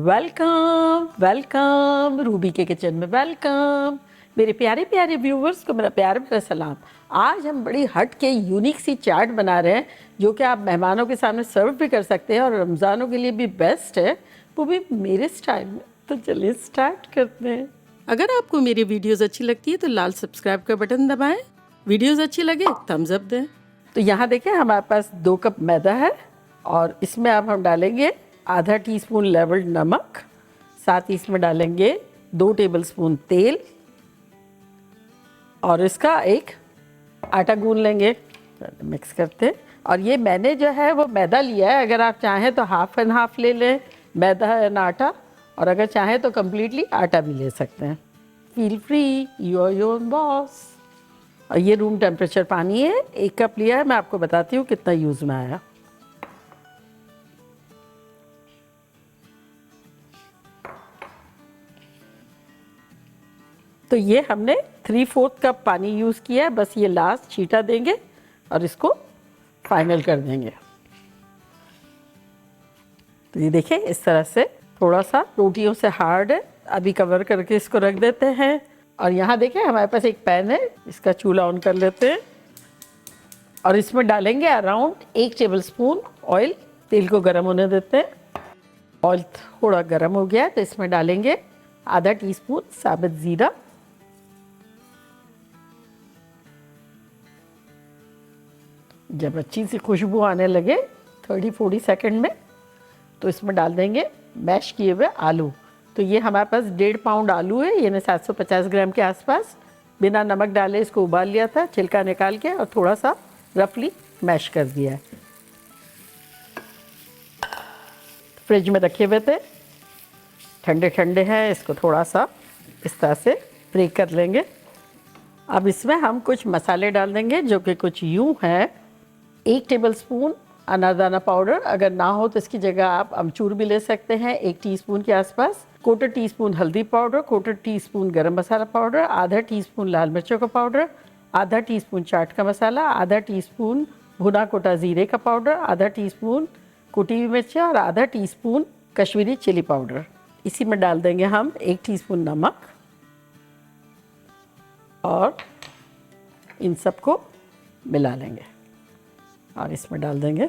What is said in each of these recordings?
Welcome welcome Ruby के kitchen में welcome. मेरे प्यारे प्यारे व्यूवर्स को मेरा प्यार भरा सलाम। आज हम बड़ी हट के यूनिक सी चाट बना रहे हैं जो कि आप मेहमानों के सामने सर्व भी कर सकते हैं और रमज़ानों के लिए भी बेस्ट है, वो भी मेरे स्टाइल में। तो चलिए स्टार्ट करते हैं। अगर आपको मेरी वीडियोज़ अच्छी लगती है तो लाल सब्सक्राइब का बटन दबाएं, वीडियोज़ अच्छी लगे थम्स अप दें। तो यहाँ देखें हमारे पास 2 कप मैदा है और इसमें अब हम डालेंगे आधा टीस्पून लेवल्ड नमक, साथ ही इसमें डालेंगे 2 टेबलस्पून तेल और इसका एक आटा गूंद लेंगे। मिक्स करते हैं। और ये मैंने जो है वो मैदा लिया है, अगर आप चाहें तो हाफ एंड हाफ ले लें मैदा एंड आटा, और अगर चाहें तो कम्प्लीटली आटा भी ले सकते हैं। Feel free, you are your boss. और ये रूम टेम्परेचर पानी है, 1 कप लिया है। मैं आपको बताती हूँ कितना यूज़ में आया। तो ये हमने 3/4 कप पानी यूज़ किया है, बस ये लास्ट छींटा देंगे और इसको फाइनल कर देंगे। तो ये देखिए इस तरह से थोड़ा सा रोटियों से हार्ड है। अभी कवर करके इसको रख देते हैं। और यहाँ देखें हमारे पास एक पैन है, इसका चूल्हा ऑन कर लेते हैं और इसमें डालेंगे अराउंड 1 टेबलस्पून ऑयल। तेल को गर्म होने देते हैं। ऑयल थोड़ा गर्म हो गया है तो इसमें डालेंगे आधा टीस्पून साबुत ज़ीरा, जब अच्छी सी खुशबू आने लगे 30-40 सेकंड में तो इसमें डाल देंगे मैश किए हुए आलू। तो ये हमारे पास 1.5 पाउंड आलू है, यानी 750 ग्राम के आसपास। बिना नमक डाले इसको उबाल लिया था, छिलका निकाल के, और थोड़ा सा रफली मैश कर दिया है। फ्रिज में रखे हुए थे, ठंडे ठंडे हैं, इसको थोड़ा सा इस तरह से ब्रेक कर लेंगे। अब इसमें हम कुछ मसाले डाल देंगे जो कि कुछ यूँ हैं। 1 टेबलस्पून अनारदाना पाउडर, अगर ना हो तो इसकी जगह आप अमचूर भी ले सकते हैं, 1 टीस्पून के आसपास। 1/4 टीस्पून हल्दी पाउडर, 1/4 टीस्पून गरम मसाला पाउडर, आधा टीस्पून लाल मिर्चों का पाउडर, आधा टीस्पून चाट का मसाला, आधा टीस्पून भुना कोटा ज़ीरे का पाउडर, आधा टीस्पून कुटी हुई मिर्चें और आधा टीस्पून कश्मीरी चिली पाउडर। इसी में डाल देंगे हम 1 टीस्पून नमक और इन सबको मिला लेंगे। और इसमें डाल देंगे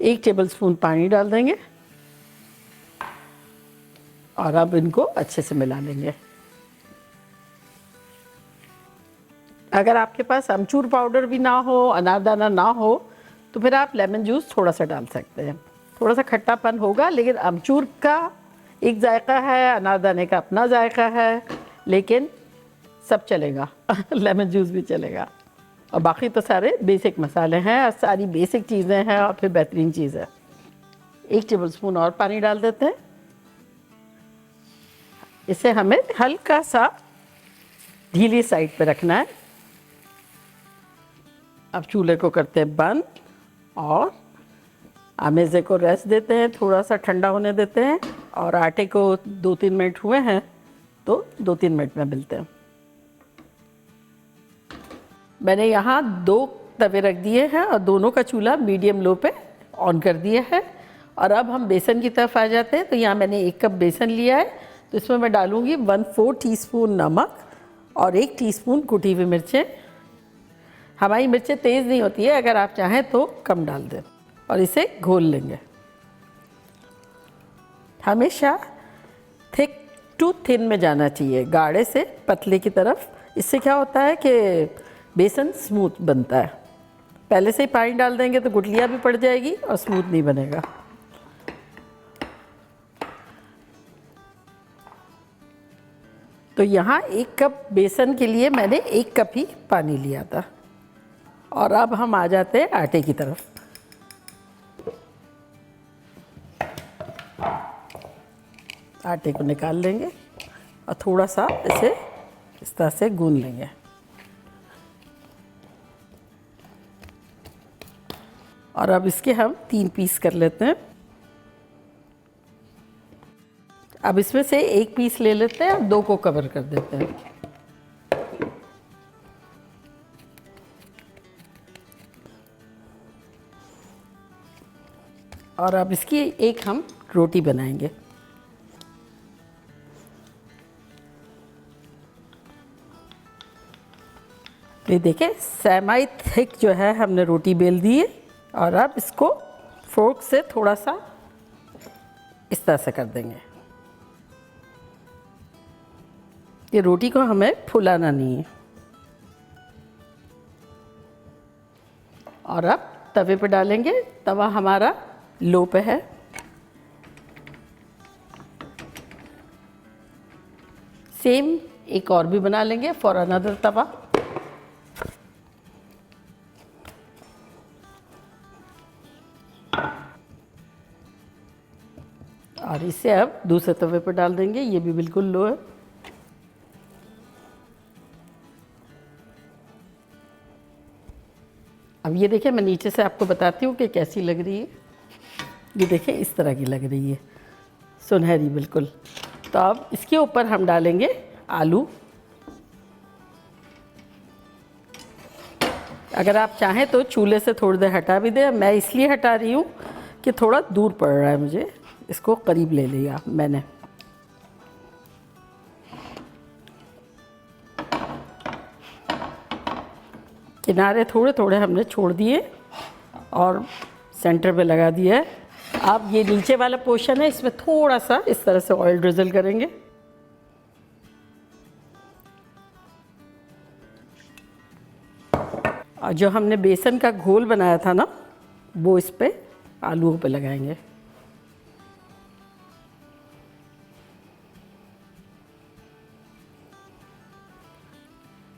1 टेबलस्पून पानी डाल देंगे और अब इनको अच्छे से मिला लेंगे। अगर आपके पास अमचूर पाउडर भी ना हो, अनारदाना ना हो, तो फिर आप लेमन जूस थोड़ा सा डाल सकते हैं। थोड़ा सा खट्टापन होगा, लेकिन अमचूर का एक जायका है, अनारदाने का अपना जायका है, लेकिन सब चलेगा लेमन जूस भी चलेगा। और बाकी तो सारे बेसिक मसाले हैं और सारी बेसिक चीज़ें हैं और फिर बेहतरीन चीज़ है। 1 टेबलस्पून और पानी डाल देते हैं। इसे हमें हल्का सा ढीली साइड पे रखना है। अब चूल्हे को करते हैं बंद और अमेज़े को रेस्ट देते हैं, थोड़ा सा ठंडा होने देते हैं। और आटे को 2-3 मिनट हुए हैं तो 2-3 मिनट में मिलते हैं। मैंने यहाँ 2 तवे रख दिए हैं और दोनों का चूल्हा मीडियम लो पे ऑन कर दिया है। और अब हम बेसन की तरफ आ जाते हैं। तो यहाँ मैंने 1 कप बेसन लिया है, तो इसमें मैं डालूँगी 1/4 टीस्पून नमक और 1 टीस्पून कुटी हुई मिर्चें। हमारी मिर्चें तेज़ नहीं होती है, अगर आप चाहें तो कम डाल दें। और इसे घोल लेंगे। हमेशा थिक टू थिन में जाना चाहिए, गाढ़े से पतले की तरफ। इससे क्या होता है कि बेसन स्मूथ बनता है। पहले से ही पानी डाल देंगे तो गुठलियाँ भी पड़ जाएगी और स्मूथ नहीं बनेगा। तो यहाँ 1 कप बेसन के लिए मैंने 1 कप ही पानी लिया था। और अब हम आ जाते हैं आटे की तरफ। आटे को निकाल लेंगे और थोड़ा सा इसे इस तरह से गूंद लेंगे। और अब इसके हम 3 पीस कर लेते हैं। अब इसमें से 1 पीस ले लेते हैं और 2 को कवर कर देते हैं। और अब इसकी एक हम रोटी बनाएंगे। तो ये देखिए सेमी थिक जो है हमने रोटी बेल दी है, और अब इसको फोर्क से थोड़ा सा इस तरह से कर देंगे। ये रोटी को हमें फुलाना नहीं है। और अब तवे पे डालेंगे, तवा हमारा लो पे है। सेम एक और भी बना लेंगे फॉर अनदर तवा। और इसे अब दूसरे तवे पर डाल देंगे, ये भी बिल्कुल लो है। अब ये देखिए, मैं नीचे से आपको बताती हूँ कि कैसी लग रही है। ये देखिए इस तरह की लग रही है, सुनहरी बिल्कुल। तो अब इसके ऊपर हम डालेंगे आलू। अगर आप चाहें तो चूल्हे से थोड़ी देर हटा भी दें। मैं इसलिए हटा रही हूँ कि थोड़ा दूर पड़ रहा है मुझे, इसको करीब ले लिया मैंने। किनारे थोड़े थोड़े हमने छोड़ दिए और सेंटर पे लगा दिया है। अब ये नीचे वाला पोर्शन है, इसमें थोड़ा सा इस तरह से ऑयल ड्रिजल करेंगे। और जो हमने बेसन का घोल बनाया था ना, वो इस पे आलूओं पे लगाएंगे।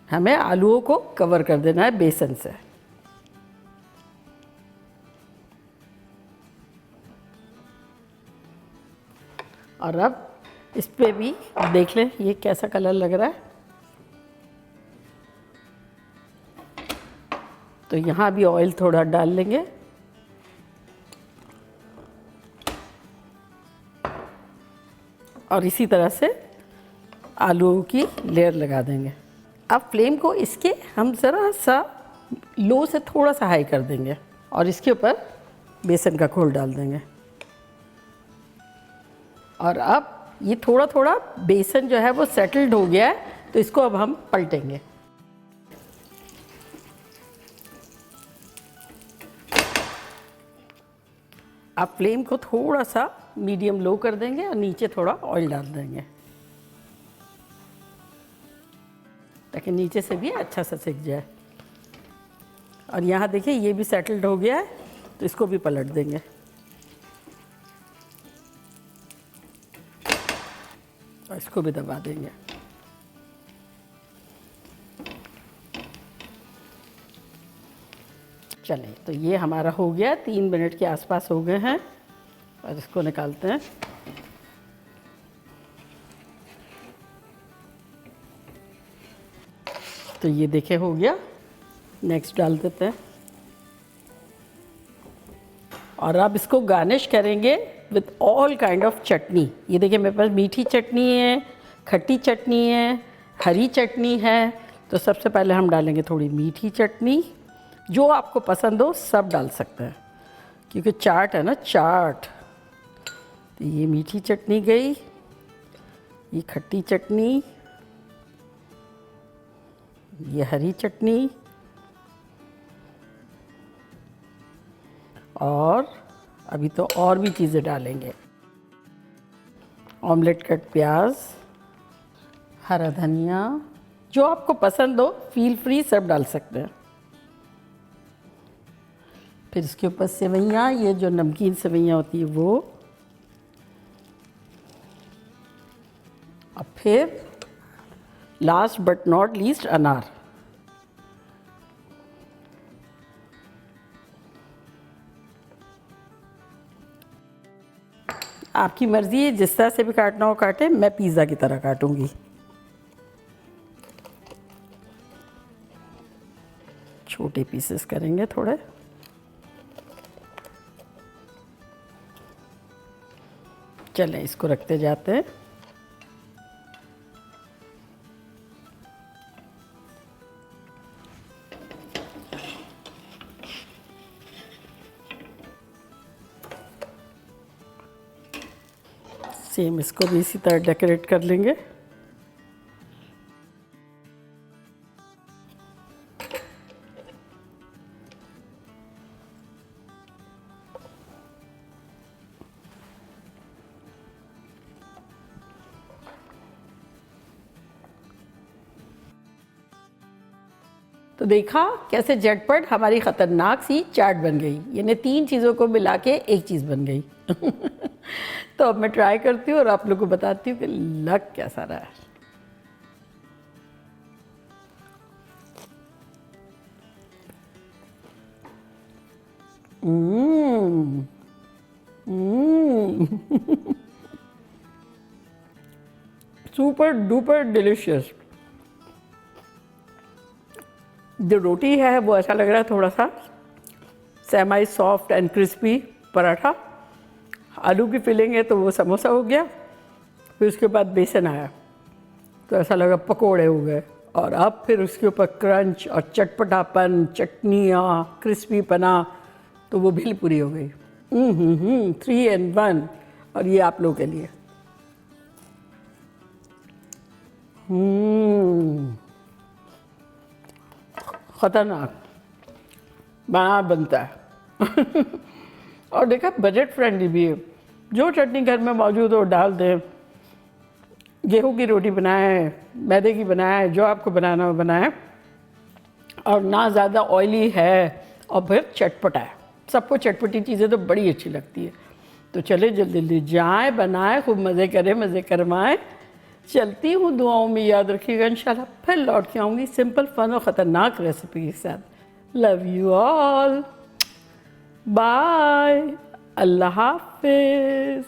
हमें आलूओं को कवर कर देना है बेसन से। और अब इस पे भी देख लें ये कैसा कलर लग रहा है। तो यहाँ भी ऑयल थोड़ा डाल लेंगे। और इसी तरह से आलूओं की लेयर लगा देंगे। अब फ्लेम को इसके हम ज़रा सा लो से थोड़ा सा हाई कर देंगे और इसके ऊपर बेसन का घोल डाल देंगे। और अब ये थोड़ा थोड़ा बेसन जो है वो सेटल्ड हो गया है, तो इसको अब हम पलटेंगे। आप फ्लेम को थोड़ा सा मीडियम लो कर देंगे और नीचे थोड़ा ऑयल डाल देंगे, ताकि नीचे से भी अच्छा सा सिक जाए। और यहाँ देखिए ये भी सेटल्ड हो गया है, तो इसको भी पलट देंगे। और इसको भी दबा देंगे। चलिए, तो ये हमारा हो गया, 3 मिनट के आसपास हो गए हैं। और इसको निकालते हैं। तो ये देखिए हो गया। नेक्स्ट डाल देते हैं। और अब इसको गार्निश करेंगे विद ऑल काइंड ऑफ चटनी। ये देखिए मेरे पास मीठी चटनी है, खट्टी चटनी है, हरी चटनी है। तो सबसे पहले हम डालेंगे थोड़ी मीठी चटनी, जो आपको पसंद हो सब डाल सकते हैं, क्योंकि चाट है ना, चाट। तो ये मीठी चटनी गई, ये खट्टी चटनी, ये हरी चटनी, और अभी तो और भी चीज़ें डालेंगे। ऑमलेट कट प्याज, हरा धनिया, जो आपको पसंद हो फील फ्री सब डाल सकते हैं। फिर इसके ऊपर सेवइयाँ, ये जो नमकीन सेवइयाँ होती है वो। और फिर लास्ट बट नॉट लीस्ट अनार। आपकी मर्ज़ी है, जिस तरह से भी काटना हो काटे। मैं पिज़्ज़ा की तरह काटूंगी। छोटे पीसेस करेंगे थोड़े। चलें, इसको रखते जाते हैं। सेम इसको भी इसी तरह डेकोरेट कर लेंगे। तो देखा कैसे झटपट हमारी खतरनाक सी चाट बन गई, यानी 3 चीज़ों को मिला के एक चीज़ बन गई। तो अब मैं ट्राई करती हूँ और आप लोगों को बताती हूँ कि लग कैसा रहा है। Super duper delicious. जो रोटी है वो ऐसा लग रहा है थोड़ा सा semi soft and crispy paratha. आलू की फिलिंग है तो वो समोसा हो गया, फिर उसके बाद बेसन आया तो ऐसा लगा पकोड़े हो गए, और अब फिर उसके ऊपर क्रंच और चटपटापन, चटनियाँ, क्रिस्पी पना, तो वो भेल पूरी हो गई। 3 in 1। और ये आप लोगों के लिए। खतरनाक बना बनता है। और देखा बजट फ्रेंडली भी है। जो चटनी घर में मौजूद हो डाल दें, गेहूं की रोटी बनाएं, मैदे की बनाएं, जो आपको बनाना हो बनाएं, और ना ज़्यादा ऑयली है, और फिर चटपटा है। सबको चटपटी चीज़ें तो बड़ी अच्छी लगती है। तो चले जल्दी जल्दी जाएं, बनाएं, खूब मज़े करें, मज़े करवाएं। चलती हूँ, दुआओं में याद रखिएगा। इंशाल्लाह फिर लौट के आऊँगी सिंपल फन और ख़तरनाक रेसिपी के साथ। लव यू ऑल, बाय, अल्लाह हाफिज़।